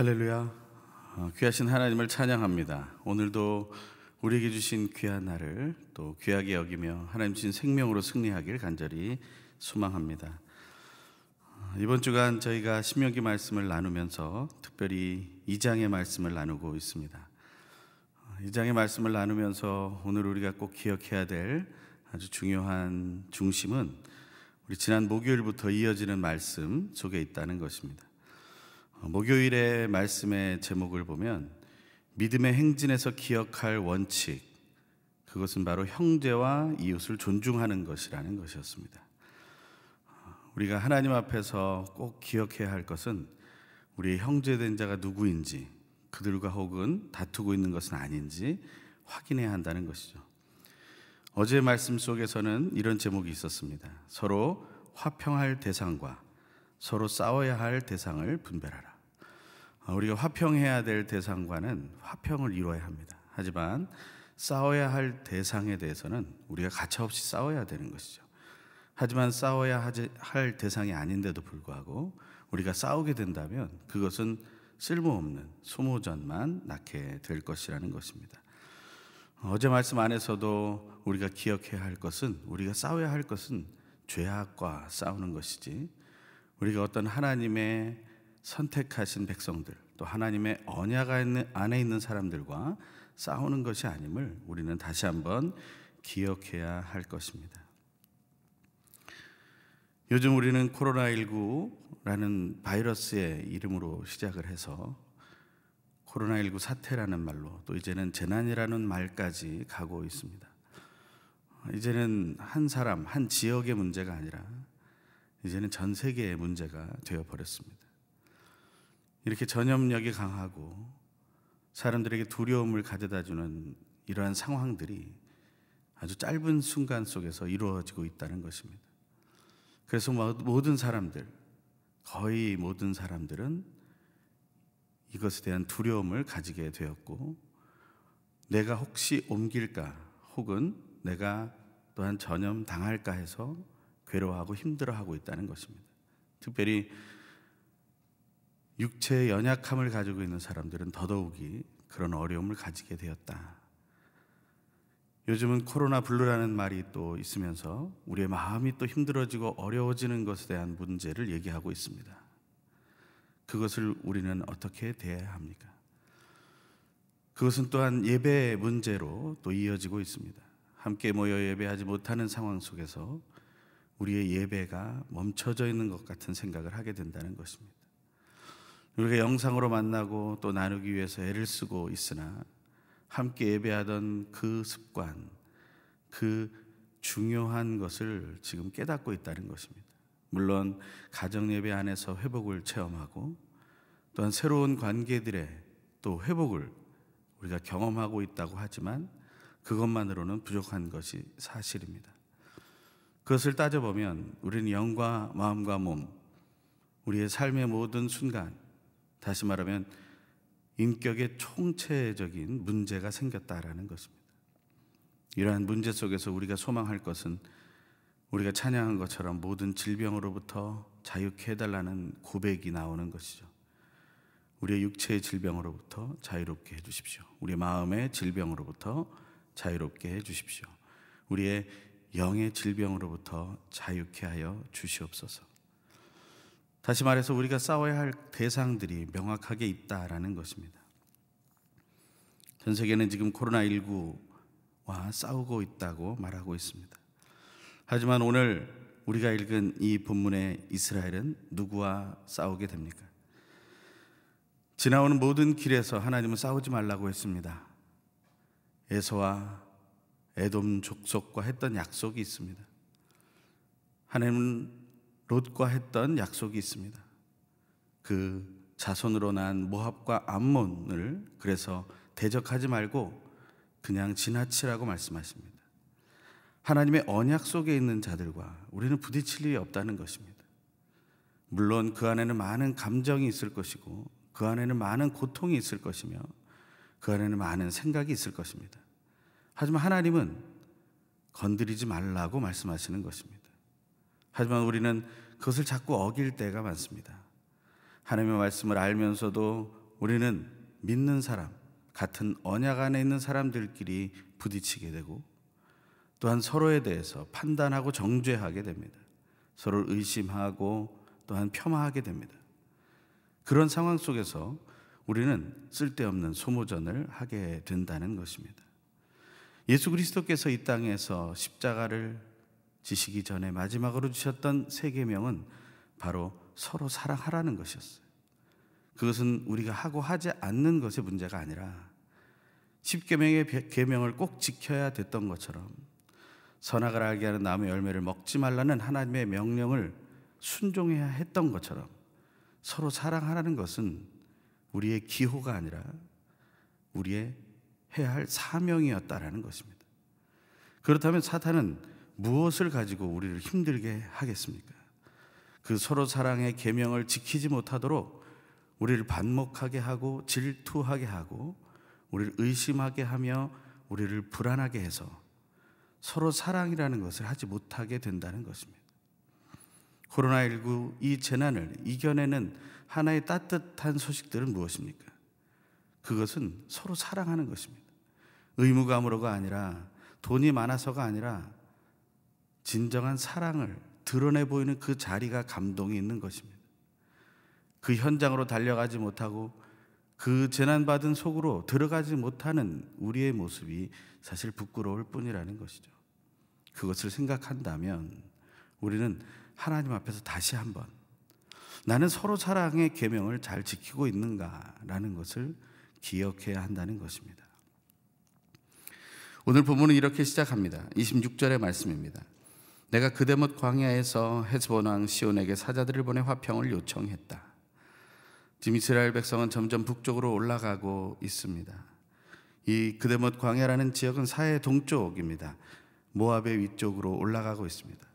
할렐루야. 귀하신 하나님을 찬양합니다. 오늘도 우리에게 주신 귀한 날을 또 귀하게 여기며 하나님 주신 생명으로 승리하길 간절히 소망합니다. 이번 주간 저희가 신명기 말씀을 나누면서 특별히 2장의 말씀을 나누고 있습니다. 2장의 말씀을 나누면서 오늘 우리가 꼭 기억해야 될 아주 중요한 중심은 우리 지난 목요일부터 이어지는 말씀 속에 있다는 것입니다. 목요일의 말씀의 제목을 보면 믿음의 행진에서 기억할 원칙, 그것은 바로 형제와 이웃을 존중하는 것이라는 것이었습니다. 우리가 하나님 앞에서 꼭 기억해야 할 것은 우리의 형제된 자가 누구인지, 그들과 혹은 다투고 있는 것은 아닌지 확인해야 한다는 것이죠. 어제 말씀 속에서는 이런 제목이 있었습니다. 서로 화평할 대상과 서로 싸워야 할 대상을 분별하라. 우리가 화평해야 될 대상과는 화평을 이루어야 합니다. 하지만 싸워야 할 대상에 대해서는 우리가 가차없이 싸워야 되는 것이죠. 하지만 싸워야 할 대상이 아닌데도 불구하고 우리가 싸우게 된다면 그것은 쓸모없는 소모전만 낳게 될 것이라는 것입니다. 어제 말씀 안에서도 우리가 기억해야 할 것은, 우리가 싸워야 할 것은 죄악과 싸우는 것이지, 우리가 어떤 하나님의 선택하신 백성들, 또 하나님의 언약 안에 있는 사람들과 싸우는 것이 아님을 우리는 다시 한번 기억해야 할 것입니다. 요즘 우리는 코로나19라는 바이러스의 이름으로 시작을 해서 코로나19 사태라는 말로, 또 이제는 재난이라는 말까지 가고 있습니다. 이제는 한 사람, 한 지역의 문제가 아니라 이제는 전 세계의 문제가 되어버렸습니다. 이렇게 전염력이 강하고 사람들에게 두려움을 가져다주는 이러한 상황들이 아주 짧은 순간 속에서 이루어지고 있다는 것입니다. 그래서 모든 사람들, 거의 모든 사람들은 이것에 대한 두려움을 가지게 되었고, 내가 혹시 옮길까 혹은 내가 또한 전염당할까 해서 괴로워하고 힘들어하고 있다는 것입니다. 특별히 육체의 연약함을 가지고 있는 사람들은 더더욱이 그런 어려움을 가지게 되었다. 요즘은 코로나 블루라는 말이 또 있으면서 우리의 마음이 또 힘들어지고 어려워지는 것에 대한 문제를 얘기하고 있습니다. 그것을 우리는 어떻게 대해야 합니까? 그것은 또한 예배의 문제로 또 이어지고 있습니다. 함께 모여 예배하지 못하는 상황 속에서 우리의 예배가 멈춰져 있는 것 같은 생각을 하게 된다는 것입니다. 우리가 영상으로 만나고 또 나누기 위해서 애를 쓰고 있으나 함께 예배하던 그 습관, 그 중요한 것을 지금 깨닫고 있다는 것입니다. 물론 가정 예배 안에서 회복을 체험하고 또한 새로운 관계들의 또 회복을 우리가 경험하고 있다고 하지만 그것만으로는 부족한 것이 사실입니다. 그것을 따져보면 우리는 영과 마음과 몸, 우리의 삶의 모든 순간, 다시 말하면 인격의 총체적인 문제가 생겼다라는 것입니다. 이러한 문제 속에서 우리가 소망할 것은 우리가 찬양한 것처럼 모든 질병으로부터 자유케 해달라는 고백이 나오는 것이죠. 우리의 육체의 질병으로부터 자유롭게 해주십시오. 우리의 마음의 질병으로부터 자유롭게 해주십시오. 우리의 영의 질병으로부터 자유케 하여 주시옵소서. 다시 말해서 우리가 싸워야 할 대상들이 명확하게 있다라는 것입니다. 전 세계는 지금 코로나19와 싸우고 있다고 말하고 있습니다. 하지만 오늘 우리가 읽은 이 본문의 이스라엘은 누구와 싸우게 됩니까? 지나오는 모든 길에서 하나님은 싸우지 말라고 했습니다. 에서와 에돔 족속과 했던 약속이 있습니다. 하나님은 롯과 했던 약속이 있습니다. 그 자손으로 난 모압과 암몬을 그래서 대적하지 말고 그냥 지나치라고 말씀하십니다. 하나님의 언약 속에 있는 자들과 우리는 부딪힐 일이 없다는 것입니다. 물론 그 안에는 많은 감정이 있을 것이고 그 안에는 많은 고통이 있을 것이며 그 안에는 많은 생각이 있을 것입니다. 하지만 하나님은 건드리지 말라고 말씀하시는 것입니다. 하지만 우리는 그것을 자꾸 어길 때가 많습니다. 하나님의 말씀을 알면서도 우리는 믿는 사람, 같은 언약 안에 있는 사람들끼리 부딪히게 되고 또한 서로에 대해서 판단하고 정죄하게 됩니다. 서로를 의심하고 또한 폄하하게 됩니다. 그런 상황 속에서 우리는 쓸데없는 소모전을 하게 된다는 것입니다. 예수 그리스도께서 이 땅에서 십자가를 지시기 전에 마지막으로 주셨던 세 계명은 바로 서로 사랑하라는 것이었어요. 그것은 우리가 하고 하지 않는 것의 문제가 아니라 십계명의 계명을 꼭 지켜야 됐던 것처럼 선악을 알게 하는 나무의 열매를 먹지 말라는 하나님의 명령을 순종해야 했던 것처럼 서로 사랑하라는 것은 우리의 기호가 아니라 우리의 해야 할 사명이었다라는 것입니다. 그렇다면 사탄은 무엇을 가지고 우리를 힘들게 하겠습니까? 그 서로 사랑의 계명을 지키지 못하도록 우리를 반목하게 하고 질투하게 하고 우리를 의심하게 하며 우리를 불안하게 해서 서로 사랑이라는 것을 하지 못하게 된다는 것입니다. 코로나19 이 재난을 이겨내는 하나의 따뜻한 소식들은 무엇입니까? 그것은 서로 사랑하는 것입니다. 의무감으로가 아니라 돈이 많아서가 아니라 진정한 사랑을 드러내 보이는 그 자리가 감동이 있는 것입니다. 그 현장으로 달려가지 못하고 그 재난받은 속으로 들어가지 못하는 우리의 모습이 사실 부끄러울 뿐이라는 것이죠. 그것을 생각한다면 우리는 하나님 앞에서 다시 한번 나는 서로 사랑의 계명을 잘 지키고 있는가라는 것을 기억해야 한다는 것입니다. 오늘 본문은 이렇게 시작합니다. 26절의 말씀입니다. 내가 그대못 광야에서 헤스본 왕 시온에게 사자들을 보내 화평을 요청했다. 지금 이스라엘 백성은 점점 북쪽으로 올라가고 있습니다. 이 그대못 광야라는 지역은 사해 동쪽입니다. 모압의 위쪽으로 올라가고 있습니다.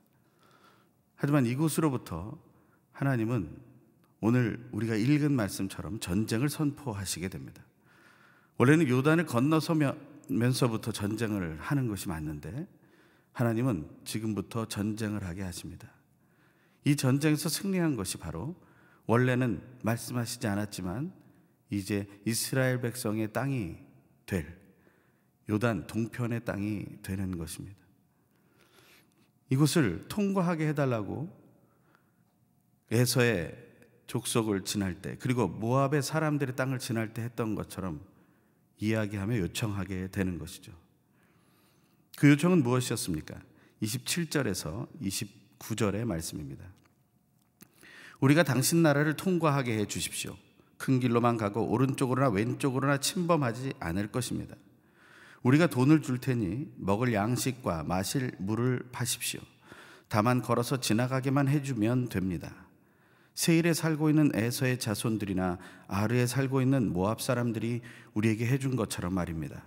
하지만 이곳으로부터 하나님은 오늘 우리가 읽은 말씀처럼 전쟁을 선포하시게 됩니다. 원래는 요단을 건너서면서부터 전쟁을 하는 것이 맞는데 하나님은 지금부터 전쟁을 하게 하십니다. 이 전쟁에서 승리한 것이 바로 원래는 말씀하시지 않았지만 이제 이스라엘 백성의 땅이 될 요단 동편의 땅이 되는 것입니다. 이곳을 통과하게 해달라고 에서의 족속을 지날 때 그리고 모압의 사람들의 땅을 지날 때 했던 것처럼 이야기하며 요청하게 되는 것이죠. 그 요청은 무엇이었습니까? 27절에서 29절의 말씀입니다. 우리가 당신 나라를 통과하게 해 주십시오. 큰 길로만 가고 오른쪽으로나 왼쪽으로나 침범하지 않을 것입니다. 우리가 돈을 줄 테니 먹을 양식과 마실 물을 파십시오. 다만 걸어서 지나가게만 해주면 됩니다. 세일에 살고 있는 에서의 자손들이나 아르에 살고 있는 모압 사람들이 우리에게 해준 것처럼 말입니다.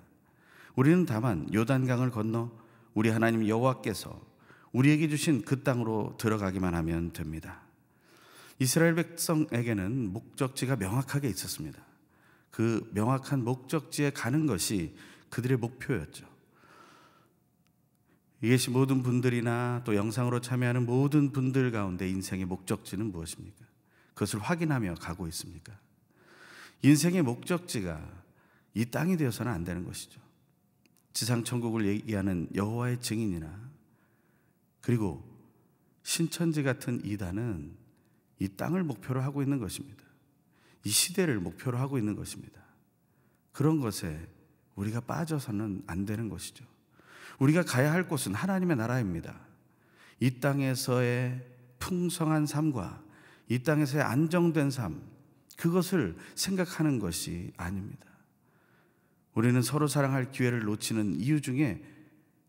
우리는 다만 요단강을 건너 우리 하나님 여호와께서 우리에게 주신 그 땅으로 들어가기만 하면 됩니다. 이스라엘 백성에게는 목적지가 명확하게 있었습니다. 그 명확한 목적지에 가는 것이 그들의 목표였죠. 이 계신 모든 분들이나 또 영상으로 참여하는 모든 분들 가운데 인생의 목적지는 무엇입니까? 그것을 확인하며 가고 있습니까? 인생의 목적지가 이 땅이 되어서는 안 되는 것이죠. 지상천국을 얘기하는 여호와의 증인이나 그리고 신천지 같은 이단은 이 땅을 목표로 하고 있는 것입니다. 이 시대를 목표로 하고 있는 것입니다. 그런 것에 우리가 빠져서는 안 되는 것이죠. 우리가 가야 할 곳은 하나님의 나라입니다. 이 땅에서의 풍성한 삶과 이 땅에서의 안정된 삶, 그것을 생각하는 것이 아닙니다. 우리는 서로 사랑할 기회를 놓치는 이유 중에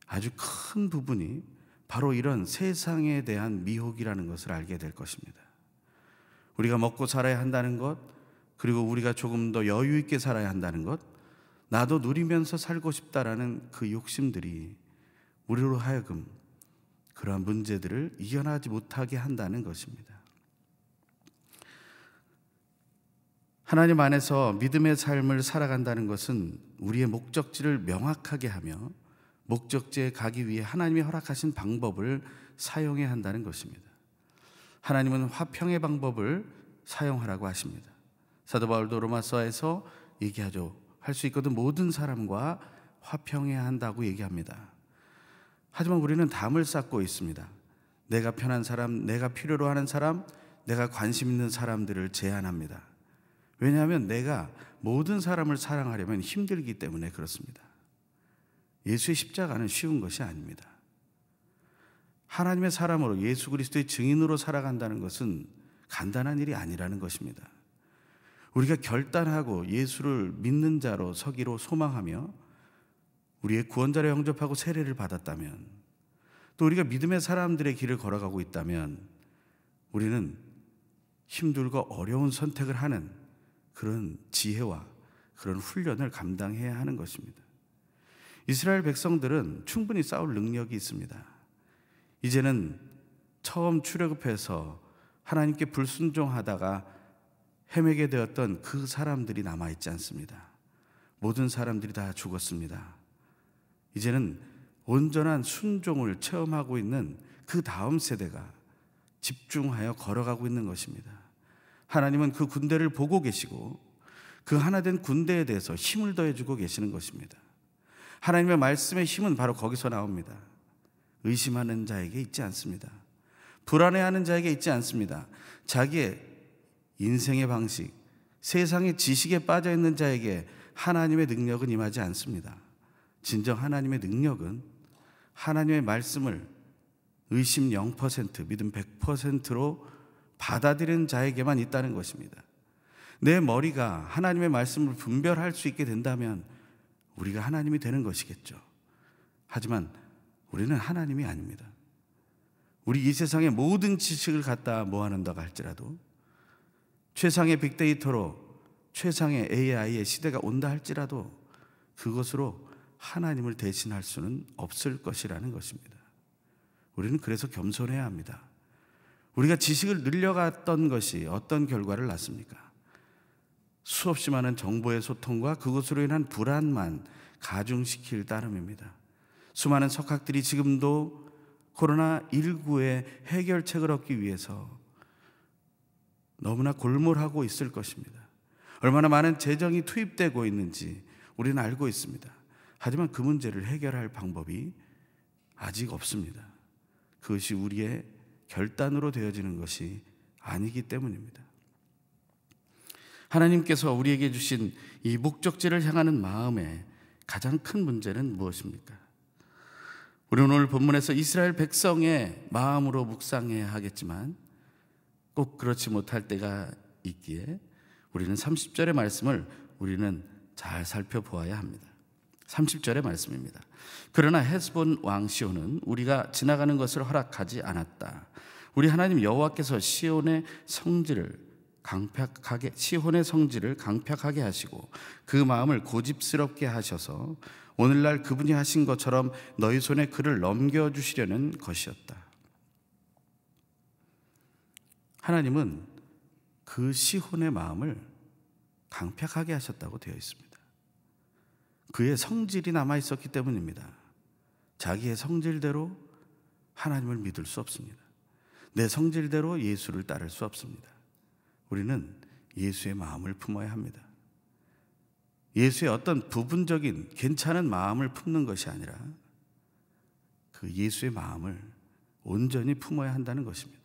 아주 큰 부분이 바로 이런 세상에 대한 미혹이라는 것을 알게 될 것입니다. 우리가 먹고 살아야 한다는 것, 그리고 우리가 조금 더 여유 있게 살아야 한다는 것, 나도 누리면서 살고 싶다라는 그 욕심들이 우리로 하여금 그러한 문제들을 이겨나지 못하게 한다는 것입니다. 하나님 안에서 믿음의 삶을 살아간다는 것은 우리의 목적지를 명확하게 하며 목적지에 가기 위해 하나님이 허락하신 방법을 사용해야 한다는 것입니다. 하나님은 화평의 방법을 사용하라고 하십니다. 사도 바울도 로마서에서 얘기하죠. 할 수 있거든 모든 사람과 화평해야 한다고 얘기합니다. 하지만 우리는 담을 쌓고 있습니다. 내가 편한 사람, 내가 필요로 하는 사람, 내가 관심 있는 사람들을 제한합니다. 왜냐하면 내가 모든 사람을 사랑하려면 힘들기 때문에 그렇습니다. 예수의 십자가는 쉬운 것이 아닙니다. 하나님의 사람으로 예수 그리스도의 증인으로 살아간다는 것은 간단한 일이 아니라는 것입니다. 우리가 결단하고 예수를 믿는 자로 서기로 소망하며 우리의 구원자로 영접하고 세례를 받았다면, 또 우리가 믿음의 사람들의 길을 걸어가고 있다면 우리는 힘들고 어려운 선택을 하는 그런 지혜와 그런 훈련을 감당해야 하는 것입니다. 이스라엘 백성들은 충분히 싸울 능력이 있습니다. 이제는 처음 출애굽해서 하나님께 불순종하다가 헤매게 되었던 그 사람들이 남아있지 않습니다. 모든 사람들이 다 죽었습니다. 이제는 온전한 순종을 체험하고 있는 그 다음 세대가 집중하여 걸어가고 있는 것입니다. 하나님은 그 군대를 보고 계시고 그 하나 된 군대에 대해서 힘을 더해주고 계시는 것입니다. 하나님의 말씀의 힘은 바로 거기서 나옵니다. 의심하는 자에게 있지 않습니다. 불안해하는 자에게 있지 않습니다. 자기의 인생의 방식, 세상의 지식에 빠져 있는 자에게 하나님의 능력은 임하지 않습니다. 진정 하나님의 능력은 하나님의 말씀을 의심 0%, 믿음 100%로 받아들이는 자에게만 있다는 것입니다. 내 머리가 하나님의 말씀을 분별할 수 있게 된다면 우리가 하나님이 되는 것이겠죠. 하지만 우리는 하나님이 아닙니다. 우리 이 세상의 모든 지식을 갖다 모아낸다고 할지라도, 최상의 빅데이터로 최상의 AI의 시대가 온다 할지라도 그것으로 하나님을 대신할 수는 없을 것이라는 것입니다. 우리는 그래서 겸손해야 합니다. 우리가 지식을 늘려갔던 것이 어떤 결과를 낳습니까? 수없이 많은 정보의 소통과 그것으로 인한 불안만 가중시킬 따름입니다. 수많은 석학들이 지금도 코로나19의 해결책을 얻기 위해서 너무나 골몰하고 있을 것입니다. 얼마나 많은 재정이 투입되고 있는지 우리는 알고 있습니다. 하지만 그 문제를 해결할 방법이 아직 없습니다. 그것이 우리의 결단으로 되어지는 것이 아니기 때문입니다. 하나님께서 우리에게 주신 이 목적지를 향하는 마음의 가장 큰 문제는 무엇입니까? 우리는 오늘 본문에서 이스라엘 백성의 마음으로 묵상해야 하겠지만 꼭 그렇지 못할 때가 있기에 우리는 30절의 말씀을 우리는 잘 살펴보아야 합니다. 30절의 말씀입니다. 그러나 헤스본 왕 시온은 우리가 지나가는 것을 허락하지 않았다. 우리 하나님 여호와께서 시온의 성질을 강팍하게 하시고 그 마음을 고집스럽게 하셔서 오늘날 그분이 하신 것처럼 너희 손에 그를 넘겨주시려는 것이었다. 하나님은 그 시온의 마음을 강팍하게 하셨다고 되어 있습니다. 그의 성질이 남아있었기 때문입니다. 자기의 성질대로 하나님을 믿을 수 없습니다. 내 성질대로 예수를 따를 수 없습니다. 우리는 예수의 마음을 품어야 합니다. 예수의 어떤 부분적인 괜찮은 마음을 품는 것이 아니라 그 예수의 마음을 온전히 품어야 한다는 것입니다.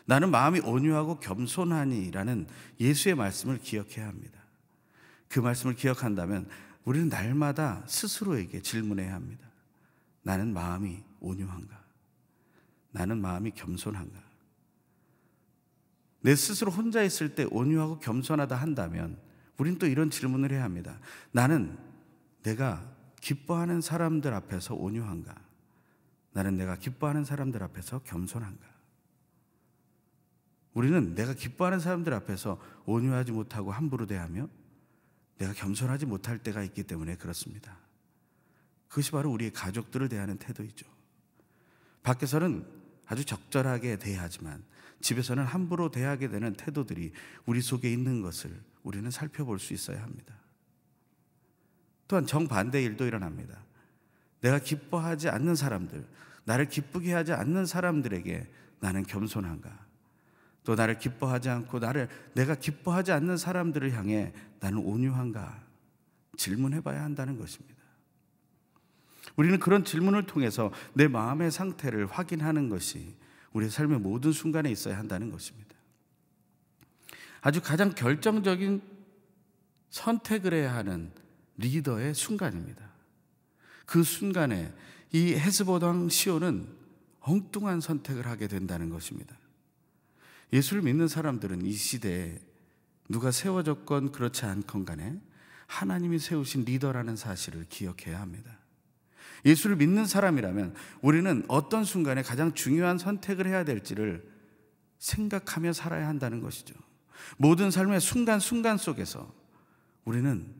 나는 마음이 온유하고 겸손하니라는 예수의 말씀을 기억해야 합니다. 그 말씀을 기억한다면 우리는 날마다 스스로에게 질문해야 합니다. 나는 마음이 온유한가? 나는 마음이 겸손한가? 내 스스로 혼자 있을 때 온유하고 겸손하다 한다면 우린 또 이런 질문을 해야 합니다. 나는 내가 기뻐하는 사람들 앞에서 온유한가? 나는 내가 기뻐하는 사람들 앞에서 겸손한가? 우리는 내가 기뻐하는 사람들 앞에서 온유하지 못하고 함부로 대하며 내가 겸손하지 못할 때가 있기 때문에 그렇습니다. 그것이 바로 우리의 가족들을 대하는 태도이죠. 밖에서는 아주 적절하게 대하지만 집에서는 함부로 대하게 되는 태도들이 우리 속에 있는 것을 우리는 살펴볼 수 있어야 합니다. 또한 정반대의 일도 일어납니다. 내가 기뻐하지 않는 사람들, 나를 기쁘게 하지 않는 사람들에게 나는 겸손한가? 또 나를 기뻐하지 않고 내가 기뻐하지 않는 사람들을 향해 나는 온유한가 질문해 봐야 한다는 것입니다. 우리는 그런 질문을 통해서 내 마음의 상태를 확인하는 것이 우리의 삶의 모든 순간에 있어야 한다는 것입니다. 아주 가장 결정적인 선택을 해야 하는 리더의 순간입니다. 그 순간에 이 헤스본 왕 시온은 엉뚱한 선택을 하게 된다는 것입니다. 예수를 믿는 사람들은 이 시대에 누가 세워졌건 그렇지 않건 간에 하나님이 세우신 리더라는 사실을 기억해야 합니다. 예수를 믿는 사람이라면 우리는 어떤 순간에 가장 중요한 선택을 해야 될지를 생각하며 살아야 한다는 것이죠. 모든 삶의 순간순간 속에서 우리는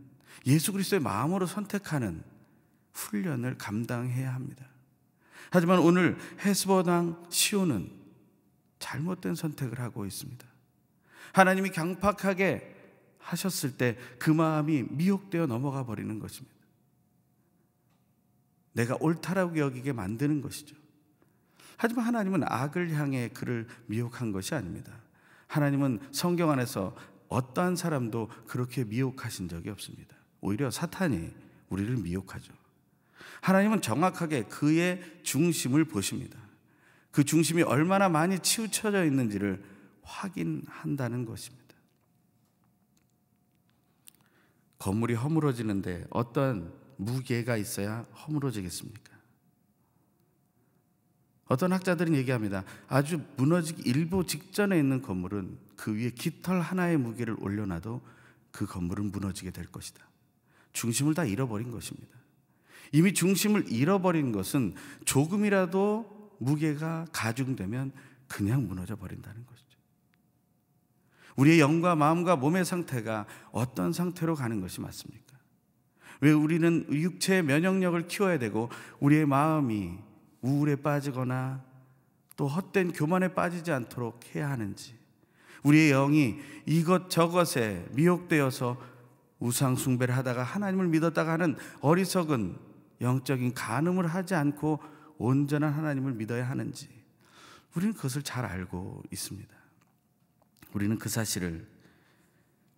예수 그리스도의 마음으로 선택하는 훈련을 감당해야 합니다. 하지만 오늘 헤스본 왕 시온은 잘못된 선택을 하고 있습니다. 하나님이 강팍하게 하셨을 때 그 마음이 미혹되어 넘어가 버리는 것입니다. 내가 옳다라고 여기게 만드는 것이죠. 하지만 하나님은 악을 향해 그를 미혹한 것이 아닙니다. 하나님은 성경 안에서 어떠한 사람도 그렇게 미혹하신 적이 없습니다. 오히려 사탄이 우리를 미혹하죠. 하나님은 정확하게 그의 중심을 보십니다. 그 중심이 얼마나 많이 치우쳐져 있는지를 확인한다는 것입니다. 건물이 허물어지는데 어떤 무게가 있어야 허물어지겠습니까? 어떤 학자들은 얘기합니다. 아주 무너지기 일보 직전에 있는 건물은 그 위에 깃털 하나의 무게를 올려놔도 그 건물은 무너지게 될 것이다. 중심을 다 잃어버린 것입니다. 이미 중심을 잃어버린 것은 조금이라도 무게가 가중되면 그냥 무너져 버린다는 것이죠. 우리의 영과 마음과 몸의 상태가 어떤 상태로 가는 것이 맞습니까? 왜 우리는 육체의 면역력을 키워야 되고 우리의 마음이 우울에 빠지거나 또 헛된 교만에 빠지지 않도록 해야 하는지, 우리의 영이 이것저것에 미혹되어서 우상 숭배를 하다가 하나님을 믿었다가 하는 어리석은 영적인 간음을 하지 않고 온전한 하나님을 믿어야 하는지, 우리는 그것을 잘 알고 있습니다. 우리는 그 사실을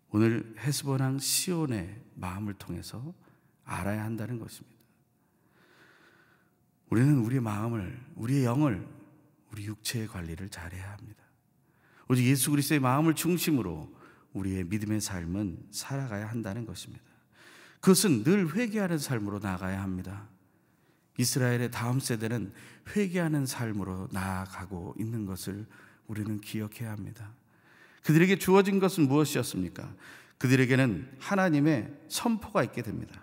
오늘 헤스본 왕 시온의 마음을 통해서 알아야 한다는 것입니다. 우리는 우리의 마음을, 우리의 영을, 우리 육체의 관리를 잘해야 합니다. 오직 예수 그리스도의 마음을 중심으로 우리의 믿음의 삶은 살아가야 한다는 것입니다. 그것은 늘 회개하는 삶으로 나아가야 합니다. 이스라엘의 다음 세대는 회개하는 삶으로 나아가고 있는 것을 우리는 기억해야 합니다. 그들에게 주어진 것은 무엇이었습니까? 그들에게는 하나님의 선포가 있게 됩니다.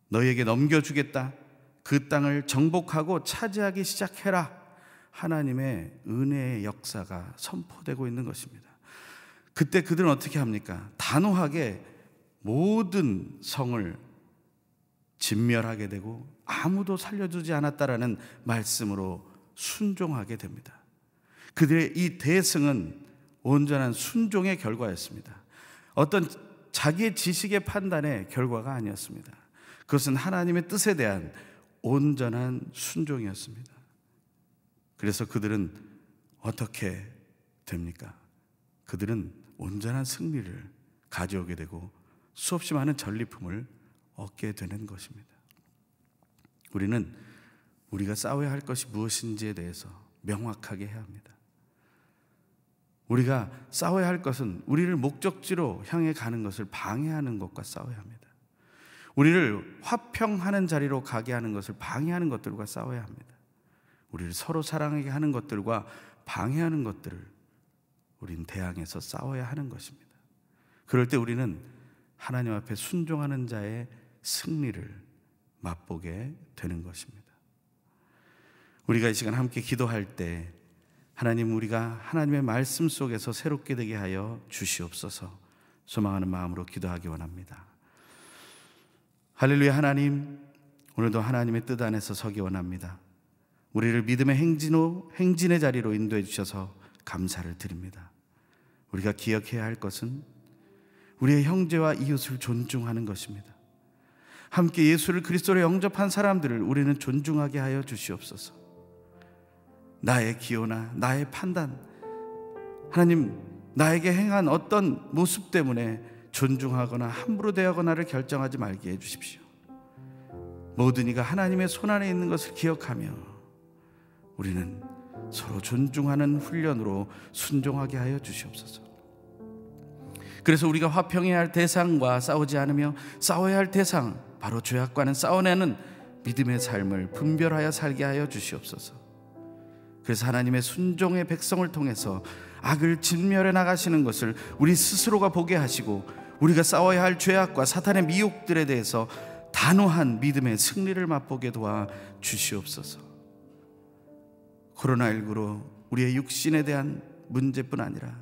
너희에게 넘겨주겠다. 그 땅을 정복하고 차지하기 시작해라. 하나님의 은혜의 역사가 선포되고 있는 것입니다. 그때 그들은 어떻게 합니까? 단호하게 모든 성을 진멸하게 되고 아무도 살려주지 않았다라는 말씀으로 순종하게 됩니다. 그들의 이 대승은 온전한 순종의 결과였습니다. 어떤 자기의 지식의 판단의 결과가 아니었습니다. 그것은 하나님의 뜻에 대한 온전한 순종이었습니다. 그래서 그들은 어떻게 됩니까? 그들은 온전한 승리를 가져오게 되고 수없이 많은 전리품을 얻게 되는 것입니다. 우리는 우리가 싸워야 할 것이 무엇인지에 대해서 명확하게 해야 합니다. 우리가 싸워야 할 것은 우리를 목적지로 향해 가는 것을 방해하는 것과 싸워야 합니다. 우리를 화평하는 자리로 가게 하는 것을 방해하는 것들과 싸워야 합니다. 우리를 서로 사랑하게 하는 것들과 방해하는 것들을 우리는 대항해서 싸워야 하는 것입니다. 그럴 때 우리는 하나님 앞에 순종하는 자의 승리를 맛보게 되는 것입니다. 우리가 이 시간 함께 기도할 때 하나님, 우리가 하나님의 말씀 속에서 새롭게 되게 하여 주시옵소서 소망하는 마음으로 기도하기 원합니다. 할렐루야. 하나님, 오늘도 하나님의 뜻 안에서 서기 원합니다. 우리를 믿음의 행진의 자리로 인도해 주셔서 감사를 드립니다. 우리가 기억해야 할 것은 우리의 형제와 이웃을 존중하는 것입니다. 함께 예수를 그리스도로 영접한 사람들을 우리는 존중하게 하여 주시옵소서. 나의 기호나 나의 판단, 하나님, 나에게 행한 어떤 모습 때문에 존중하거나 함부로 대하거나를 결정하지 말게 해주십시오. 모든 이가 하나님의 손안에 있는 것을 기억하며 우리는 서로 존중하는 훈련으로 순종하게 하여 주시옵소서. 그래서 우리가 화평해야 할 대상과 싸우지 않으며 싸워야 할 대상, 바로 죄악과는 싸워내는 믿음의 삶을 분별하여 살게 하여 주시옵소서. 그래서 하나님의 순종의 백성을 통해서 악을 진멸해 나가시는 것을 우리 스스로가 보게 하시고, 우리가 싸워야 할 죄악과 사탄의 미혹들에 대해서 단호한 믿음의 승리를 맛보게 도와 주시옵소서. 코로나19로 우리의 육신에 대한 문제뿐 아니라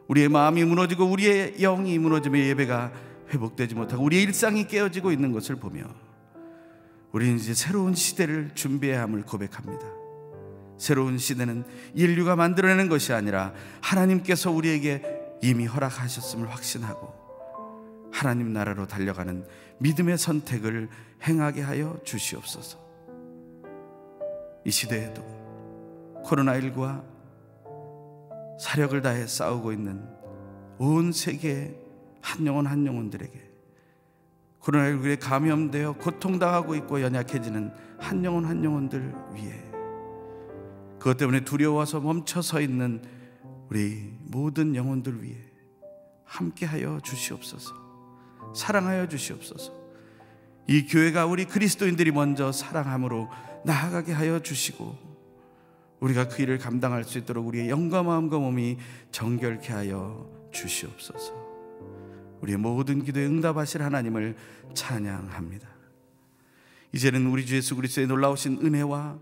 우리의 마음이 무너지고 우리의 영이 무너지며 예배가 회복되지 못하고 우리의 일상이 깨어지고 있는 것을 보며 우리는 이제 새로운 시대를 준비해야 함을 고백합니다. 새로운 시대는 인류가 만들어내는 것이 아니라 하나님께서 우리에게 이미 허락하셨음을 확신하고 하나님 나라로 달려가는 믿음의 선택을 행하게 하여 주시옵소서. 이 시대에도 코로나19와 사력을 다해 싸우고 있는 온 세계의 한 영혼 한 영혼들에게, 코로나19에 감염되어 고통당하고 있고 연약해지는 한 영혼 한 영혼들 위해, 그것 때문에 두려워서 멈춰서 있는 우리 모든 영혼들 위해 함께하여 주시옵소서. 사랑하여 주시옵소서. 이 교회가 우리 그리스도인들이 먼저 사랑함으로 나아가게 하여 주시고 우리가 그 일을 감당할 수 있도록 우리의 영과 마음과 몸이 정결케 하여 주시옵소서. 우리의 모든 기도에 응답하실 하나님을 찬양합니다. 이제는 우리 주 예수 그리스도의 놀라우신 은혜와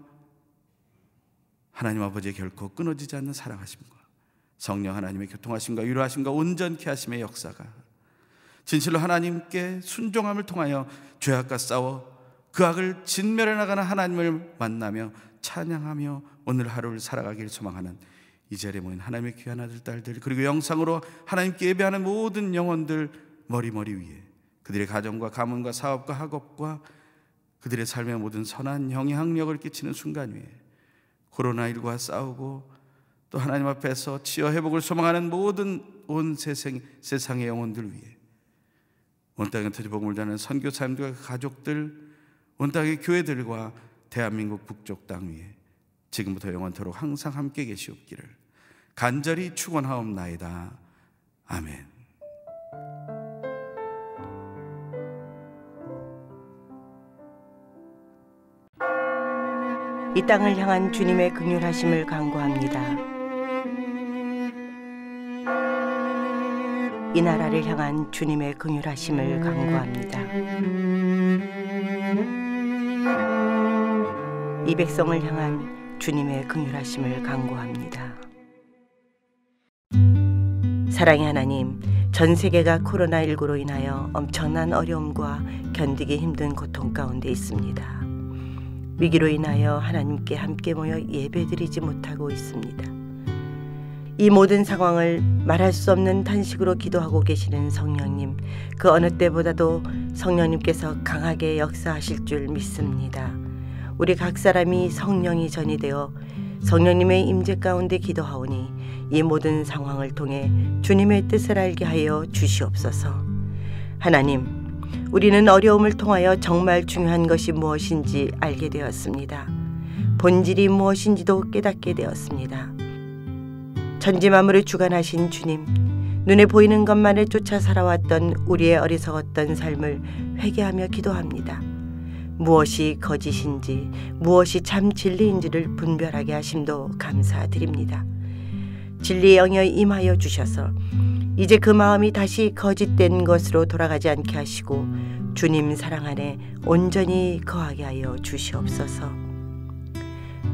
하나님 아버지의 결코 끊어지지 않는 사랑하심과 성령 하나님의 교통하심과 위로하심과 온전케 하심의 역사가 진실로 하나님께 순종함을 통하여 죄악과 싸워 그 악을 진멸해 나가는 하나님을 만나며 찬양하며 오늘 하루를 살아가길 소망하는 이 자리에 모인 하나님의 귀한 아들 딸들, 그리고 영상으로 하나님께 예배하는 모든 영혼들 머리머리 위에 그들의 가정과 가문과 사업과 학업과 그들의 삶의 모든 선한 영향력을 끼치는 순간 위에 코로나19와 싸우고 또 하나님 앞에서 치유 회복을 소망하는 모든 온 세상의 영혼들 위에 온 땅에 터지복음을 전하는 선교사님들과 그 가족들, 온 땅의 교회들과 대한민국 북쪽 땅 위에 지금부터 영원토록 항상 함께 계시옵기를 간절히 축원하옵나이다. 아멘. 이 땅을 향한 주님의 긍휼하심을 간구합니다. 이 나라를 향한 주님의 긍휼하심을 간구합니다. 이 백성을 향한 주님의 긍휼하심을 간구합니다. 사랑의 하나님, 전 세계가 코로나19로 인하여 엄청난 어려움과 견디기 힘든 고통 가운데 있습니다. 위기로 인하여 하나님께 함께 모여 예배드리지 못하고 있습니다. 이 모든 상황을 말할 수 없는 탄식으로 기도하고 계시는 성령님, 그 어느 때보다도 성령님께서 강하게 역사하실 줄 믿습니다. 우리 각 사람이 성령이 전이 되어 성령님의 임재 가운데 기도하오니 이 모든 상황을 통해 주님의 뜻을 알게 하여 주시옵소서. 하나님, 우리는 어려움을 통하여 정말 중요한 것이 무엇인지 알게 되었습니다. 본질이 무엇인지도 깨닫게 되었습니다. 천지 만물을 주관하신 주님, 눈에 보이는 것만을 쫓아 살아왔던 우리의 어리석었던 삶을 회개하며 기도합니다. 무엇이 거짓인지 무엇이 참 진리인지를 분별하게 하심도 감사드립니다. 진리의 영이 임하여 주셔서 이제 그 마음이 다시 거짓된 것으로 돌아가지 않게 하시고 주님 사랑 안에 온전히 거하게 하여 주시옵소서.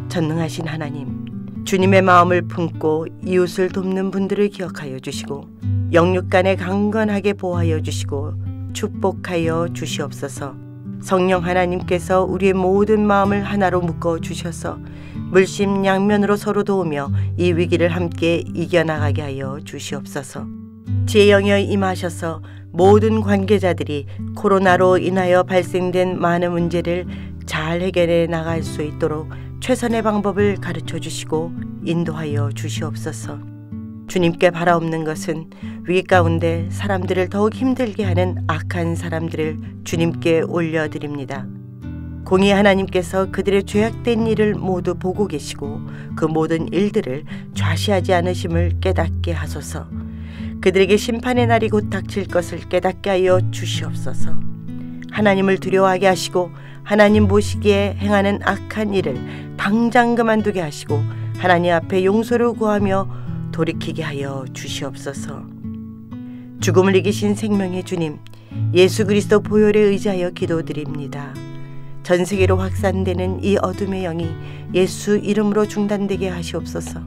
전능하신 하나님, 주님의 마음을 품고 이웃을 돕는 분들을 기억하여 주시고 영육간에 강건하게 보호하여 주시고 축복하여 주시옵소서. 성령 하나님께서 우리의 모든 마음을 하나로 묶어 주셔서 물심양면으로 서로 도우며 이 위기를 함께 이겨나가게 하여 주시옵소서. 지혜의 영이 임하셔서 모든 관계자들이 코로나로 인하여 발생된 많은 문제를 잘 해결해 나갈 수 있도록 최선의 방법을 가르쳐 주시고 인도하여 주시옵소서. 주님께 바라옵는 것은 위기 가운데 사람들을 더욱 힘들게 하는 악한 사람들을 주님께 올려드립니다. 공의 하나님께서 그들의 죄악된 일을 모두 보고 계시고 그 모든 일들을 좌시하지 않으심을 깨닫게 하소서. 그들에게 심판의 날이 곧 닥칠 것을 깨닫게 하여 주시옵소서. 하나님을 두려워하게 하시고 하나님 보시기에 행하는 악한 일을 당장 그만두게 하시고 하나님 앞에 용서를 구하며 돌이키게 하여 주시옵소서. 죽음을 이기신 생명의 주님, 예수 그리스도 보혈에 의지하여 기도드립니다. 전 세계로 확산되는 이 어둠의 영이 예수 이름으로 중단되게 하시옵소서.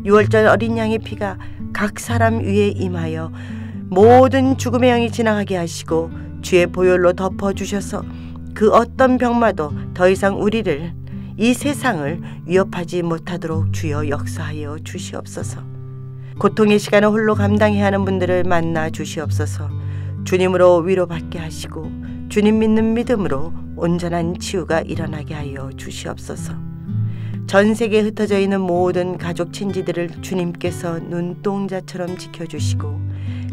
6월절 어린 양의 피가 각 사람 위에 임하여 모든 죽음의 영이 지나가게 하시고 주의 보혈로 덮어주셔서 그 어떤 병마도 더 이상 우리를, 이 세상을 위협하지 못하도록 주여 역사하여 주시옵소서. 고통의 시간을 홀로 감당해야 하는 분들을 만나 주시옵소서. 주님으로 위로받게 하시고 주님 믿는 믿음으로 온전한 치유가 일어나게 하여 주시옵소서. 전 세계에 흩어져 있는 모든 가족 친지들을 주님께서 눈동자처럼 지켜주시고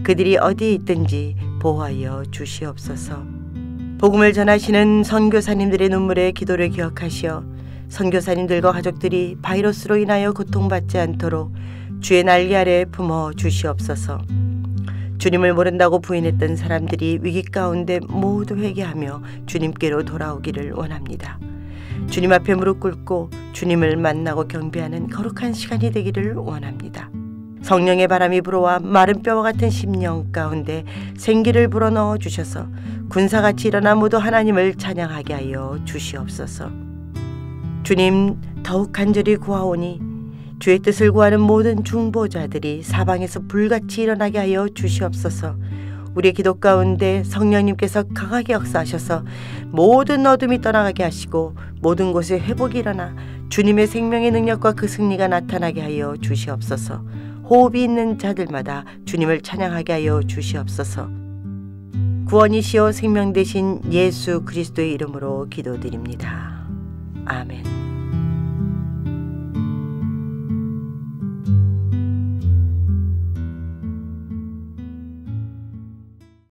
그들이 어디에 있든지 보호하여 주시옵소서. 복음을 전하시는 선교사님들의 눈물의 기도를 기억하시어 선교사님들과 가족들이 바이러스로 인하여 고통받지 않도록 주의 날개 아래 품어 주시옵소서. 주님을 모른다고 부인했던 사람들이 위기 가운데 모두 회개하며 주님께로 돌아오기를 원합니다. 주님 앞에 무릎 꿇고 주님을 만나고 경배하는 거룩한 시간이 되기를 원합니다. 성령의 바람이 불어와 마른 뼈와 같은 심령 가운데 생기를 불어넣어 주셔서 군사같이 일어나 모두 하나님을 찬양하게 하여 주시옵소서. 주님, 더욱 간절히 구하오니 주의 뜻을 구하는 모든 중보자들이 사방에서 불같이 일어나게 하여 주시옵소서. 우리의 기도 가운데 성령님께서 강하게 역사하셔서 모든 어둠이 떠나가게 하시고 모든 곳에 회복이 일어나 주님의 생명의 능력과 그 승리가 나타나게 하여 주시옵소서. 호흡이 있는 자들마다 주님을 찬양하게 하여 주시옵소서. 구원이시여 생명 되신 예수 그리스도의 이름으로 기도드립니다. 아멘.